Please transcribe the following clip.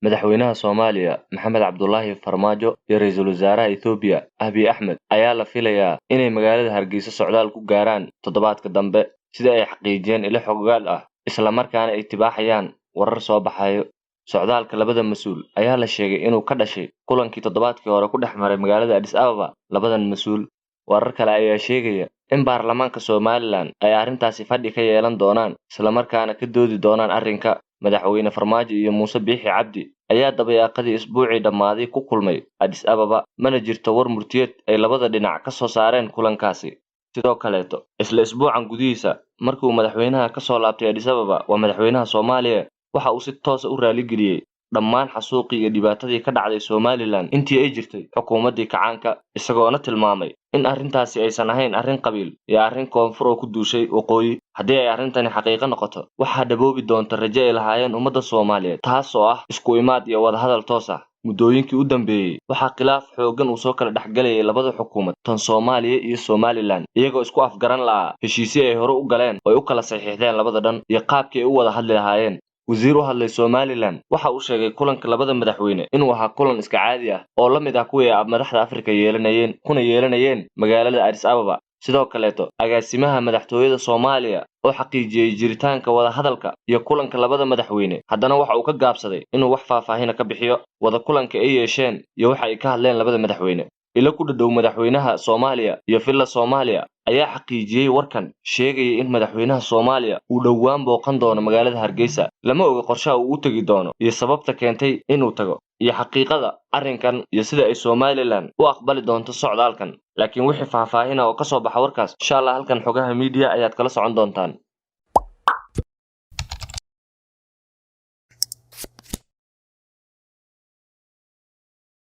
madaxweynaha Soomaaliya Maxamed Cabdullaahi Farmaajo iyo ra'iisul wasaaraha Itoobiya Abiy Ahmed ayaa la filayaa inay magaalada Hargeysa socdaal ku gaaraan toddobaadka dambe sida ay xaqiijiyeen ilo xogaal ah isla markaana ay tibaaxayaan warar soo baxayo. Socdaalka labada mas'uul ayaa la sheegay inuu ka dhashay kulankii toddobaadkii hore ku dhex maray magaalada Addis Ababa. Labadan mas'uul warar kale ayaa sheegaya in baarlamaanka Somaliland ay arrintaasi fadhi ka yeelan doonaan isla markaana ka doodi doonaan arrinka. Madaxweyne Farmaajo iyo Muuse Biixi Cabdi ayaa dabayaaqadii isbuucii dhammaaday ku kulmay Addis Ababa, mana jirto war murtiyeed ay labada dhinac ka soo saareen kulankaasi. Sidoo kaleeto isla isbuucan gudihiisa markii uu madaxweynaha ka soo laabtay Addis Ababa waa madaxweynaha Soomaaliya waxa uu si toos ah u raali geliyay dhammaan xasuuqii iyo dhibaatadii ka dhacday Somaliland intii ay jirtay xukuumaddii kacaanka, isagoona tilmaamay in arrintaasi aysan ahayn arrin qabiil iyo arrin koonfur oo ku duushay waqooyi. Haddii ay arrintani xaqiiqo noqoto waxaa dhaboobi doonta rajo ay lahaayeen ummadda Soomaaliyeed, taas oo ah isku imaad iyo wadahadal toos ah. Muddooyinkii u dambeeyay waxaa khilaaf xooggan uu soo kala dhexgalayay labada xukuumad tan Soomaaliya iyo Somaliland, iyagoo isku afgaran lahaa heshiisyo ay hore u galeen oo ay u kala saxiixdeen labada dhan iyo qaabkii ay u wada hadli lahaayeen. wasiir u hadlay Somaliland waxa uu sheegay kulanka labada madaxweyne inuu ahaa kulan iska caadi ah oo la mid ah kuwii madaxda Afrika yeelanayeen magaalada Addis Ababa. Sidoo kaleeto agaasimaha madaxtooyada Soomaaliya oo xaqiijiyay jiritaanka wada hadalka iyo kulanka labada madaxweyne, haddana waxa uu ka gaabsaday inuu wax faahfaahin ka bixiyo wada kulanka ay yeesheen iyo waxa ay ka hadleen labada madaxweyne. ilo ku dhow madaxweynaha Soomaaliya iyo Villa Soomaaliya ayaa xaqiijiyay warkan sheegay in madaxweynaha Soomaaliya uu dhowaan booqan doono magaalada Hargeysa. Lama oga qorshaha uu u tagi doono iyo sababta keentay inuu tago iyo xaqiiqada arrinkan iyo sida ay Somaliland u aqbali doonto socdaalkan. Laakiin wixii faahfaahin oo ka soo baxa warkaas insha Allah halkan xogaha media ayaad kala socon doontaan.